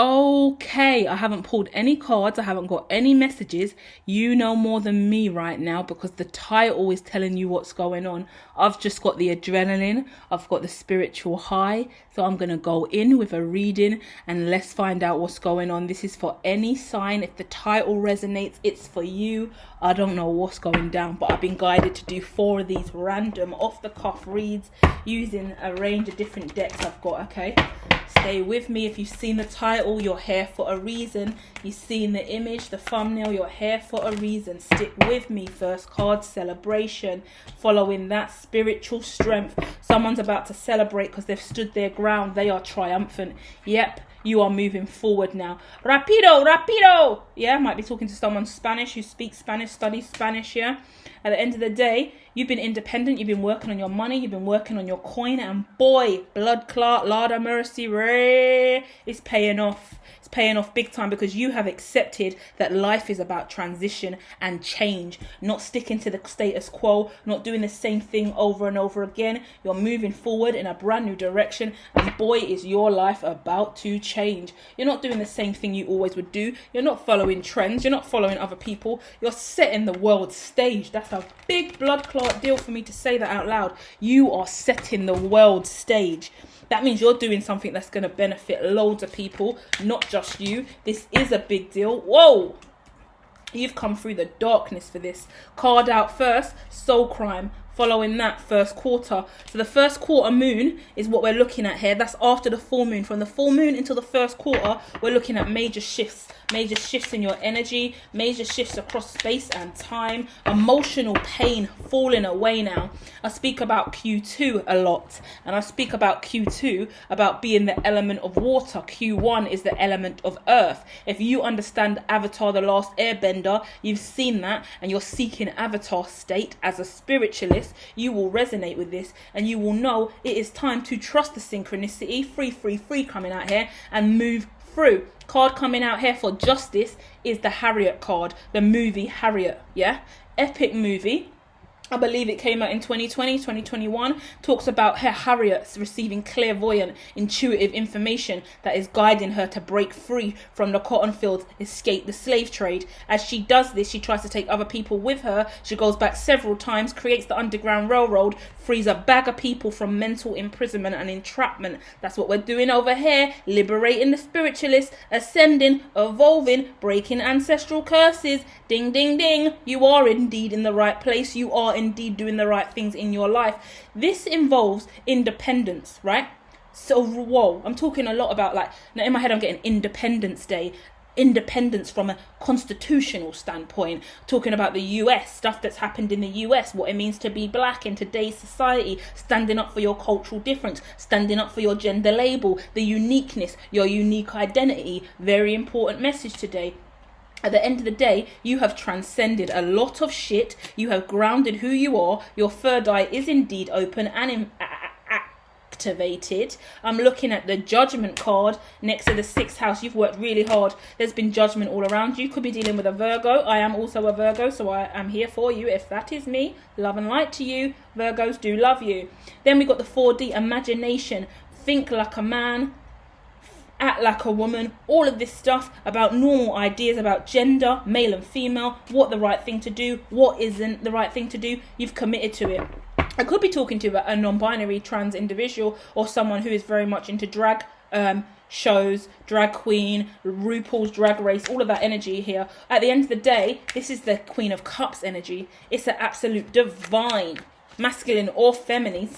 Okay, I haven't pulled any cards. I haven't got any messages. You know more than me right now because the title is telling you what's going on. I've just got the adrenaline. I've got the spiritual high. So I'm going to go in with a reading and let's find out what's going on. This is for any sign. If the title resonates, it's for you. I don't know what's going down, but I've been guided to do 4 of these random off the cuff reads using a range of different decks I've got, okay? Stay with me. If you've seen the title, you're here for a reason. You've seen the image, the thumbnail, you're here for a reason. Stick with me. First card, celebration. Following that, spiritual strength. Someone's about to celebrate because they've stood their ground. They are triumphant. Yep, you are moving forward now. Rapido, rapido. Yeah, might be talking to someone Spanish who speaks Spanish, studies Spanish, yeah. At the end of the day, you've been independent, you've been working on your money, you've been working on your coin, and boy, blood clot, Lord of mercy, it's paying off. It's paying off big time because you have accepted that life is about transition and change, not sticking to the status quo, not doing the same thing over and over again. You're moving forward in a brand new direction, and boy, is your life about to change. You're not doing the same thing you always would do. You're not following trends. You're not following other people. You're setting the world stage. That's a big blood clot deal for me to say that out loud. You are setting the world stage. That means you're doing something that's going to benefit loads of people, not just you. This is a big deal. Whoa! You've come through the darkness for this. Card out first, soul crime. Following that, first quarter. So the first quarter moon is what we're looking at here. That's after the full moon. From the full moon until the first quarter, we're looking at major shifts. Major shifts in your energy, major shifts across space and time, emotional pain falling away now. I speak about Q2 a lot, and I speak about Q2 about being the element of water. Q1 is the element of earth. If you understand Avatar The Last Airbender, you've seen that, and you're seeking Avatar state as a spiritualist, you will resonate with this, and you will know it is time to trust the synchronicity, free coming out here, and move through. Card coming out here for justice is the Harriet card, the movie Harriet, yeah? Epic movie. I believe it came out in 2020, 2021, talks about her Harriet receiving clairvoyant, intuitive information that is guiding her to break free from the cotton fields, escape the slave trade. As she does this, she tries to take other people with her. She goes back several times, creates the Underground Railroad, frees a bag of people from mental imprisonment and entrapment. That's what we're doing over here, liberating the spiritualists, ascending, evolving, breaking ancestral curses. Ding, ding, ding. You are indeed in the right place. You are indeed doing the right things in your life. This involves independence, right? So, whoa, I'm talking a lot about, like, now in my head I'm getting Independence Day, independence from a constitutional standpoint, talking about the US, stuff that's happened in the US, what it means to be black in today's society, standing up for your cultural difference, standing up for your gender label, the uniqueness, your unique identity. Very important message today. At the end of the day, you have transcended a lot of shit. You have grounded who you are. Your third eye is indeed open and activated. I'm looking at the Judgment card next to the 6th house. You've worked really hard. There's been judgment all around you. Could be dealing with a Virgo. I am also a Virgo, so I am here for you. If that is me, love and light to you. Virgos do love you. Then we got the 4D, imagination. Think like a man, act like a woman, all of this stuff about normal ideas about gender, male and female, what the right thing to do, what isn't the right thing to do. You've committed to it. I could be talking to a non-binary trans individual or someone who is very much into drag shows, drag queen, RuPaul's Drag Race, all of that energy here. At the end of the day, this is the Queen of Cups energy. It's an absolute divine, masculine or feminine,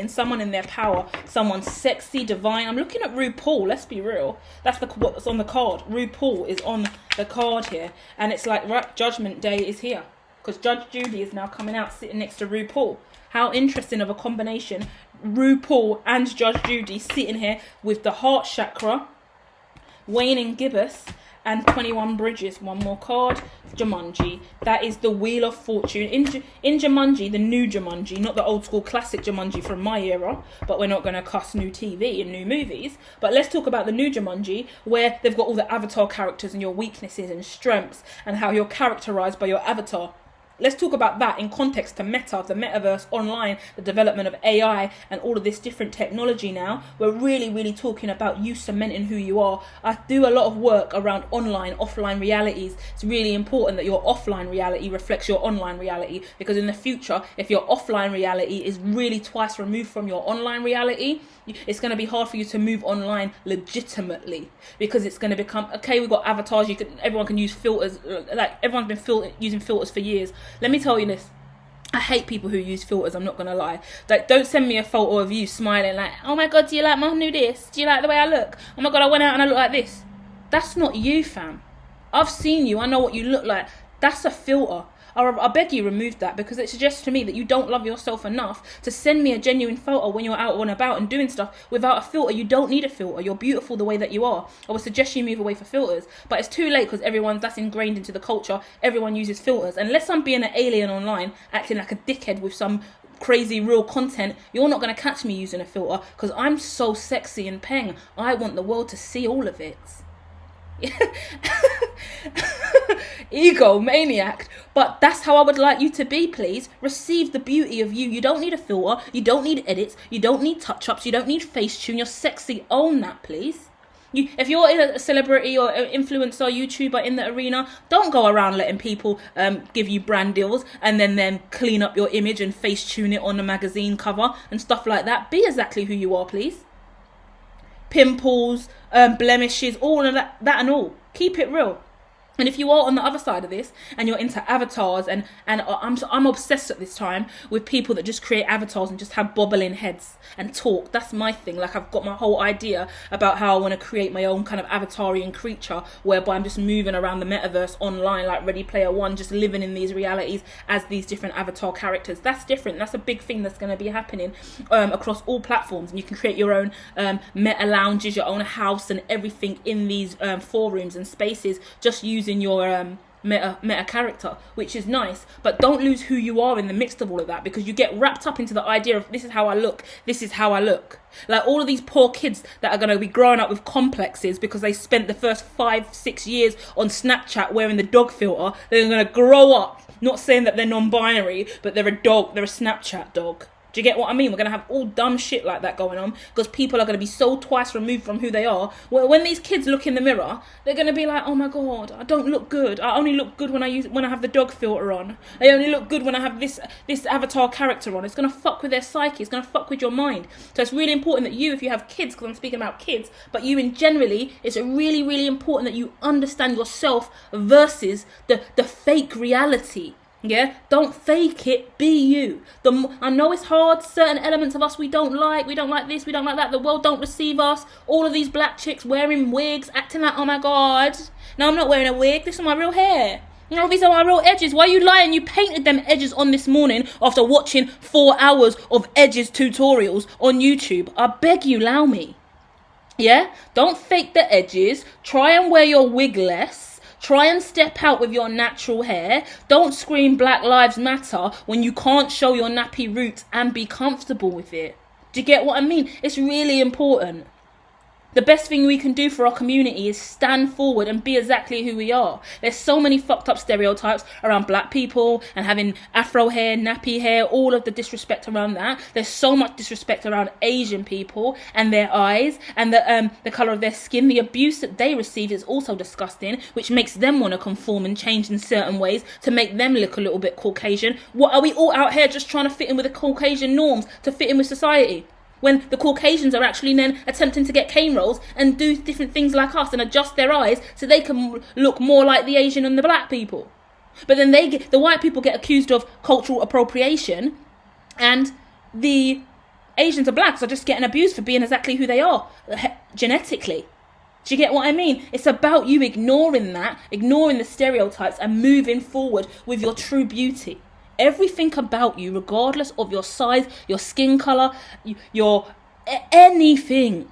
someone in their power, someone sexy, divine. I'm looking at RuPaul, let's be real. That's what's on the card. RuPaul is on the card here. And it's like, right, Judgment Day is here. Because Judge Judy is now coming out sitting next to RuPaul. How interesting of a combination. RuPaul and Judge Judy sitting here with the heart chakra, waning gibbous, and 21 bridges. One more card, Jumanji. That is the Wheel of Fortune. In Jumanji, the new Jumanji, not the old school classic Jumanji from my era, but we're not going to cuss new TV and new movies. But let's talk about the new Jumanji, where they've got all the avatar characters and your weaknesses and strengths and how you're characterized by your avatar. Let's talk about that in context to Meta, the metaverse, online, the development of AI and all of this different technology now. We're really, really talking about you cementing who you are. I do a lot of work around online, offline realities. It's really important that your offline reality reflects your online reality, because in the future, if your offline reality is really twice removed from your online reality, it's going to be hard for you to move online legitimately, because it's going to become, okay, we've got avatars, everyone can use filters, like everyone's been using filters for years. Let me tell you this, I hate people who use filters, I'm not going to lie. Like, don't send me a photo of you smiling like, oh my god, do you like my new this? Do you like the way I look? Oh my god, I went out and I look like this. That's not you, fam. I've seen you, I know what you look like. That's a filter. I beg you remove that, because it suggests to me that you don't love yourself enough to send me a genuine photo when you're out and about and doing stuff without a filter. You don't need a filter. You're beautiful the way that you are. I would suggest you move away from filters, but it's too late, because that's ingrained into the culture. Everyone uses filters. Unless I'm being an alien online, acting like a dickhead with some crazy real content, you're not going to catch me using a filter, because I'm so sexy and peng. I want the world to see all of it. Ego maniac, but that's how I would like you to be. Please receive the beauty of you. You don't need a filter, you don't need edits, you don't need touch-ups, you don't need face tune. You're sexy. Own that, please. If you're a celebrity or an influencer, YouTuber in the arena, don't go around letting people give you brand deals and then clean up your image and face tune it on the magazine cover and stuff like that. Be exactly who you are, please. Pimples, blemishes, all of that and all. Keep it real. And if you are on the other side of this and you're into avatars, and I'm obsessed at this time with people that just create avatars and just have bobbling heads and talk. That's my thing. Like, I've got my whole idea about how I want to create my own kind of avatarian creature, whereby I'm just moving around the metaverse online like Ready Player One, just living in these realities as these different avatar characters. That's different. That's a big thing that's going to be happening across all platforms. And you can create your own meta lounges, your own house and everything in these forums and spaces, just using your meta character, which is nice. But don't lose who you are in the midst of all of that, because you get wrapped up into the idea of this is how I look, this is how I look. Like all of these poor kids that are going to be growing up with complexes because they spent the first 5-6 years on Snapchat wearing the dog filter. They're going to grow up not saying that they're non-binary, but they're a dog, they're a Snapchat dog. Do you get what I mean? We're going to have all dumb shit like that going on, because people are going to be so twice removed from who they are. When these kids look in the mirror, they're going to be like, oh my god, I don't look good. I only look good when I have the dog filter on. I only look good when I have this avatar character on. It's going to fuck with their psyche. It's going to fuck with your mind. So it's really important that you, if you have kids, because I'm speaking about kids, but you in generally, it's really, really important that you understand yourself versus the fake reality. Yeah, don't fake it, be you. I know it's hard, certain elements of us we don't like this, we don't like that, the world don't receive us, all of these black chicks wearing wigs, acting like, oh my god, no, I'm not wearing a wig, this is my real hair. You know, these are my real edges. Why are you lying? You painted them edges on this morning after watching 4 hours of edges tutorials on YouTube. I beg you, allow me. Yeah, don't fake the edges, try and wear your wig less. Try and step out with your natural hair. Don't scream Black Lives Matter when you can't show your nappy roots and be comfortable with it. Do you get what I mean? It's really important. The best thing we can do for our community is stand forward and be exactly who we are. There's so many fucked up stereotypes around black people and having afro hair, nappy hair, all of the disrespect around that. There's so much disrespect around Asian people and their eyes and the colour of their skin. The abuse that they receive is also disgusting, which makes them want to conform and change in certain ways to make them look a little bit Caucasian. What are we all out here just trying to fit in with the Caucasian norms to fit in with society? When the Caucasians are actually then attempting to get cane rolls and do different things like us and adjust their eyes so they can look more like the Asian and the black people. But then the white people get accused of cultural appropriation, and the Asians and blacks are just getting abused for being exactly who they are, genetically. Do you get what I mean? It's about you ignoring that, ignoring the stereotypes and moving forward with your true beauty. Everything about you, regardless of your size, your skin colour, your anything,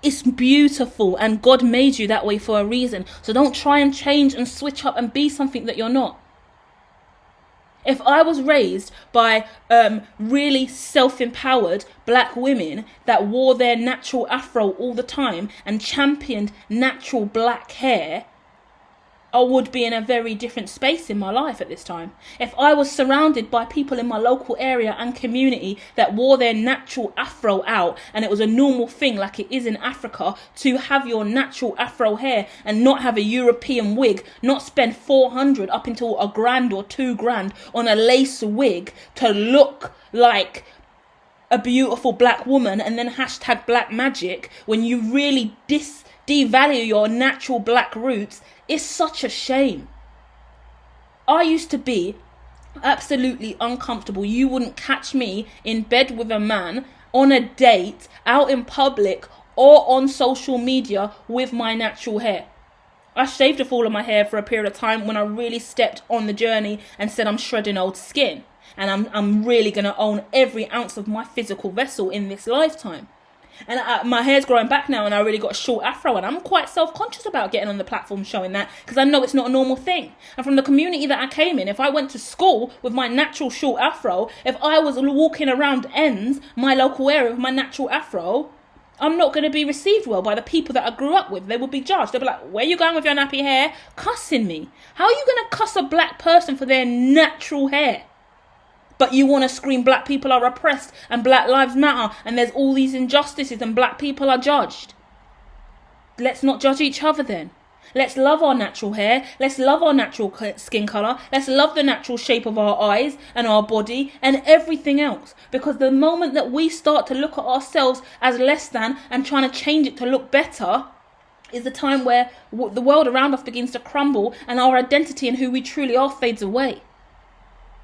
it's beautiful, and God made you that way for a reason. So don't try and change and switch up and be something that you're not. If I was raised by really self-empowered black women that wore their natural afro all the time and championed natural black hair, I would be in a very different space in my life at this time. If I was surrounded by people in my local area and community that wore their natural afro out, and it was a normal thing like it is in Africa to have your natural afro hair and not have a European wig, not spend 400 up until $1,000 or $2,000 on a lace wig to look like a beautiful black woman, and then hashtag black magic when you really devalue your natural black roots, is such a shame. I used to be absolutely uncomfortable. You wouldn't catch me in bed with a man, on a date, out in public, or on social media with my natural hair. I shaved off all of my hair for a period of time when I really stepped on the journey and said I'm shredding old skin. And I'm really going to own every ounce of my physical vessel in this lifetime. And my hair's growing back now, and I really got a short afro, and I'm quite self-conscious about getting on the platform showing that, because I know it's not a normal thing. And from the community that I came in, if I went to school with my natural short afro, if I was walking around ends, my local area with my natural afro, I'm not going to be received well by the people that I grew up with. They would be judged. They'll be like, where you going with your nappy hair? Cussing me. How are you going to cuss a black person for their natural hair? But you want to scream black people are oppressed and black lives matter and there's all these injustices and black people are judged. Let's not judge each other then. Let's love our natural hair. Let's love our natural skin colour. Let's love the natural shape of our eyes and our body and everything else. Because the moment that we start to look at ourselves as less than and trying to change it to look better is the time where the world around us begins to crumble and our identity and who we truly are fades away.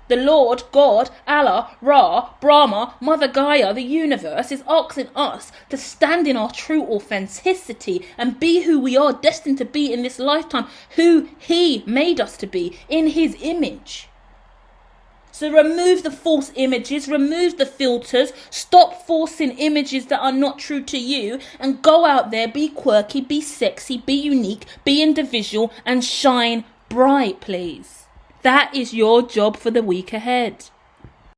The Lord, God, Allah, Ra, Brahma, Mother Gaia, the universe is asking us to stand in our true authenticity and be who we are destined to be in this lifetime, who He made us to be in His image. So remove the false images, remove the filters, stop forcing images that are not true to you, and go out there, be quirky, be sexy, be unique, be individual, and shine bright, please. That is your job for the week ahead.